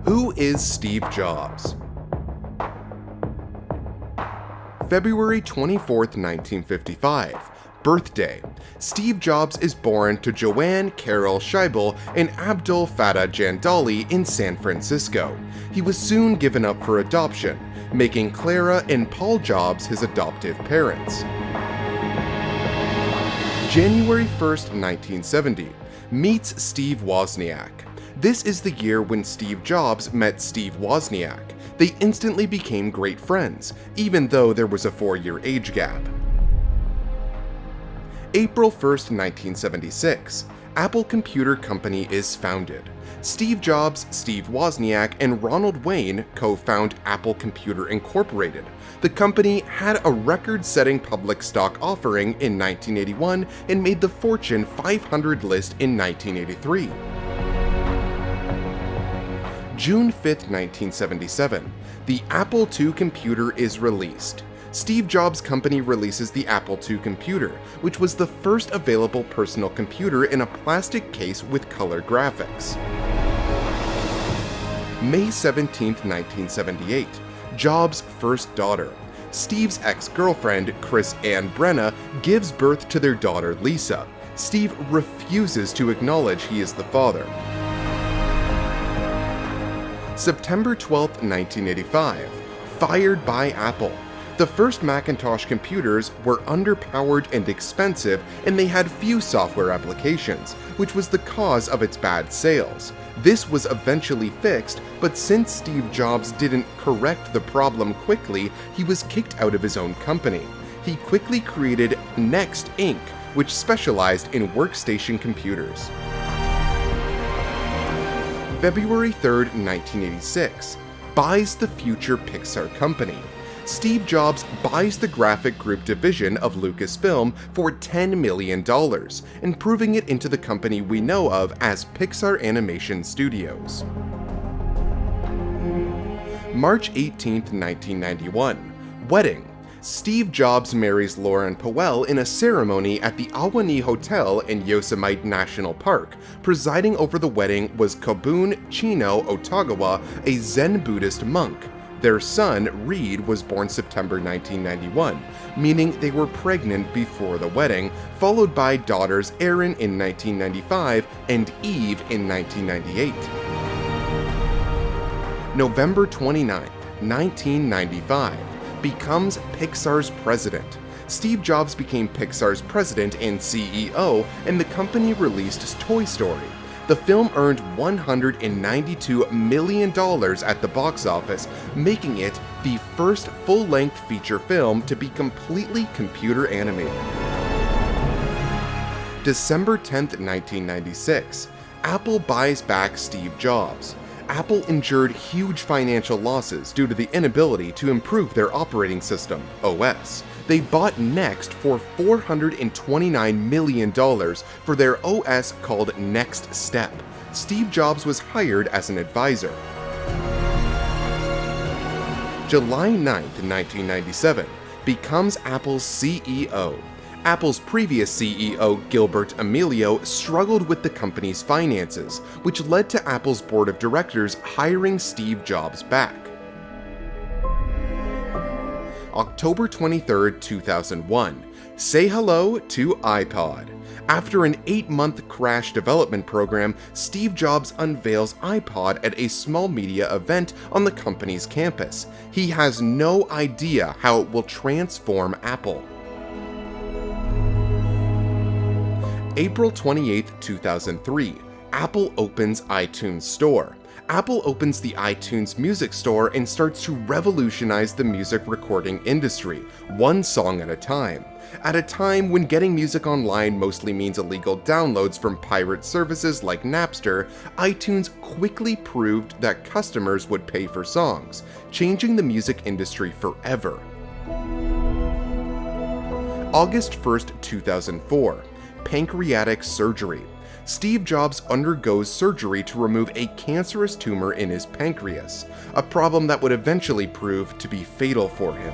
Who is Steve Jobs? February 24th, 1955. Birthday. Steve Jobs is born to Joanne Carol Scheibel and Abdul Fattah Jandali in San Francisco. He was soon given up for adoption, making Clara and Paul Jobs his adoptive parents. January 1st, 1970. Meets Steve Wozniak. This is the year when Steve Jobs met Steve Wozniak. They instantly became great friends, even though there was a 4-year age gap. April 1st, 1976. Apple Computer Company is founded. Steve Jobs, Steve Wozniak, and Ronald Wayne co-found Apple Computer Incorporated. The company had a record-setting public stock offering in 1981 and made the Fortune 500 list in 1983. June 5, 1977. The Apple II computer is released. Steve Jobs' company releases the Apple II computer, which was the first available personal computer in a plastic case with color graphics. May 17, 1978. Jobs' first daughter. Steve's ex-girlfriend, Chris Ann Brenna, gives birth to their daughter Lisa. Steve refuses to acknowledge he is the father. September 12, 1985. Fired by Apple. The first Macintosh computers were underpowered and expensive, and they had few software applications, which was the cause of its bad sales. This was eventually fixed, but since Steve Jobs didn't correct the problem quickly, he was kicked out of his own company. He quickly created Next Inc., which specialized in workstation computers. February 3, 1986. Buys the future Pixar company. Steve Jobs buys the graphic group division of Lucasfilm for $10 million, improving it into the company we know of as Pixar Animation Studios. March 18, 1991. Wedding. Steve Jobs marries Lauren Powell in a ceremony at the Ahwahnee Hotel in Yosemite National Park. Presiding over the wedding was Kobun Chino Otagawa, a Zen Buddhist monk. Their son, Reed, was born September 1991, meaning they were pregnant before the wedding, followed by daughters Erin in 1995 and Eve in 1998. November 29, 1995. Becomes Pixar's president. Steve Jobs became Pixar's president and CEO, and the company released Toy Story. The film earned $192 million at the box office, making it the first full-length feature film to be completely computer animated. December 10, 1996. Apple buys back Steve Jobs. Apple endured huge financial losses due to the inability to improve their operating system, OS. They bought Next for $429 million for their OS called Next Step. Steve Jobs was hired as an advisor. July 9, 1997. Becomes Apple's CEO. Apple's previous CEO, Gilbert Amelio, struggled with the company's finances, which led to Apple's board of directors hiring Steve Jobs back. October 23, 2001. Say hello to iPod. After an 8-month crash development program, Steve Jobs unveils iPod at a small media event on the company's campus. He has no idea how it will transform Apple. April 28, 2003. Apple opens iTunes Store. Apple opens the iTunes Music Store and starts to revolutionize the music recording industry, one song at a time. At a time when getting music online mostly means illegal downloads from pirate services like Napster, iTunes quickly proved that customers would pay for songs, changing the music industry forever. August 1st, 2004. Pancreatic surgery. Steve Jobs undergoes surgery to remove a cancerous tumor in his pancreas, a problem that would eventually prove to be fatal for him.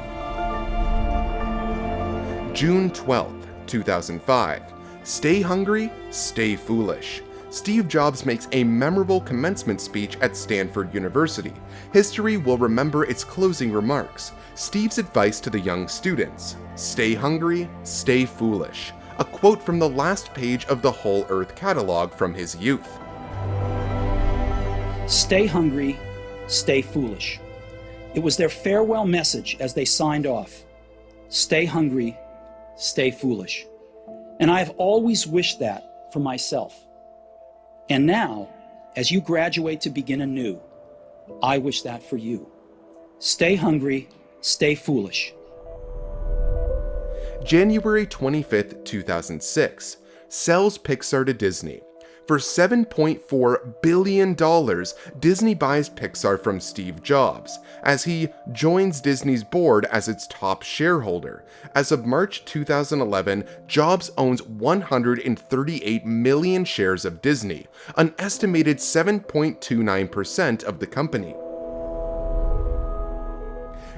June 12, 2005. Stay hungry, stay foolish. Steve Jobs makes a memorable commencement speech at Stanford University. History will remember its closing remarks. Steve's advice to the young students: stay hungry, stay foolish. A quote from the last page of the Whole Earth catalog from his youth. Stay hungry, stay foolish. It was their farewell message as they signed off. Stay hungry, stay foolish. And I have always wished that for myself. And now, as you graduate to begin anew, I wish that for you. Stay hungry, stay foolish. January 25th, 2006. Sells Pixar to Disney. For $7.4 billion, Disney buys Pixar from Steve Jobs, as he joins Disney's board as its top shareholder. As of March 2011, Jobs owns 138 million shares of Disney, an estimated 7.29% of the company.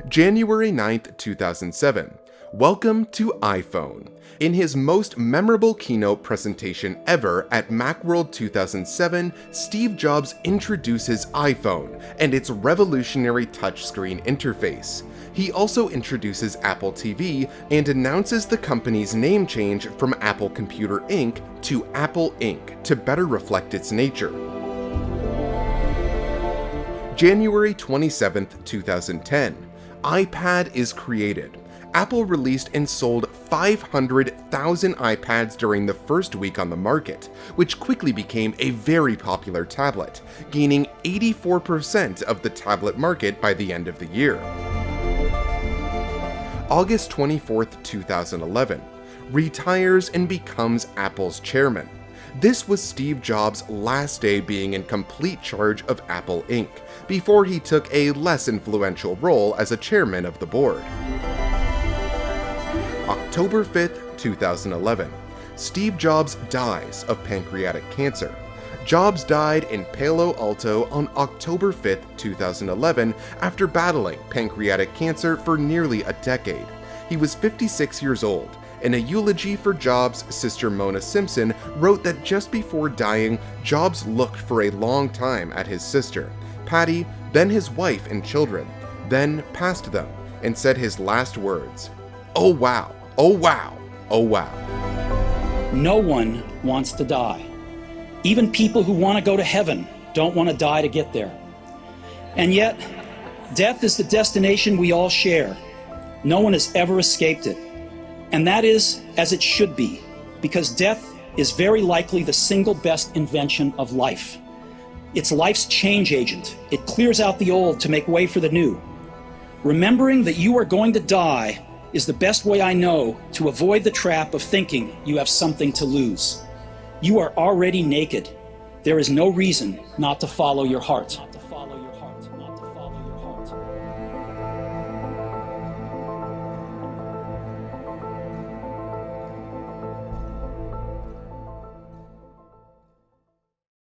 January 9th, 2007. Welcome to iPhone. In his most memorable keynote presentation ever at Macworld 2007, Steve Jobs introduces iPhone and its revolutionary touchscreen interface. He also introduces Apple TV and announces the company's name change from Apple Computer Inc. to Apple Inc. to better reflect its nature. January 27th, 2010. iPad is created. Apple released and sold 500,000 iPads during the first week on the market, which quickly became a very popular tablet, gaining 84% of the tablet market by the end of the year. August 24th, 2011. Retires and becomes Apple's chairman. This was Steve Jobs' last day being in complete charge of Apple Inc., before he took a less influential role as a chairman of the board. October 5th, 2011. Steve Jobs dies of pancreatic cancer. Jobs died in Palo Alto on October 5th, 2011, after battling pancreatic cancer for nearly a decade. He was 56 years old. In a eulogy for Jobs, sister Mona Simpson wrote that just before dying, Jobs looked for a long time at his sister, Patty, then his wife and children, then passed them, and said his last words: "Oh wow, oh wow, oh wow." No one wants to die. Even people who want to go to heaven don't want to die to get there. And yet, death is the destination we all share. No one has ever escaped it. And that is as it should be, because death is very likely the single best invention of life. It's life's change agent. It clears out the old to make way for the new. Remembering that you are going to die is the best way I know to avoid the trap of thinking you have something to lose. You are already naked. There is no reason not to follow your heart.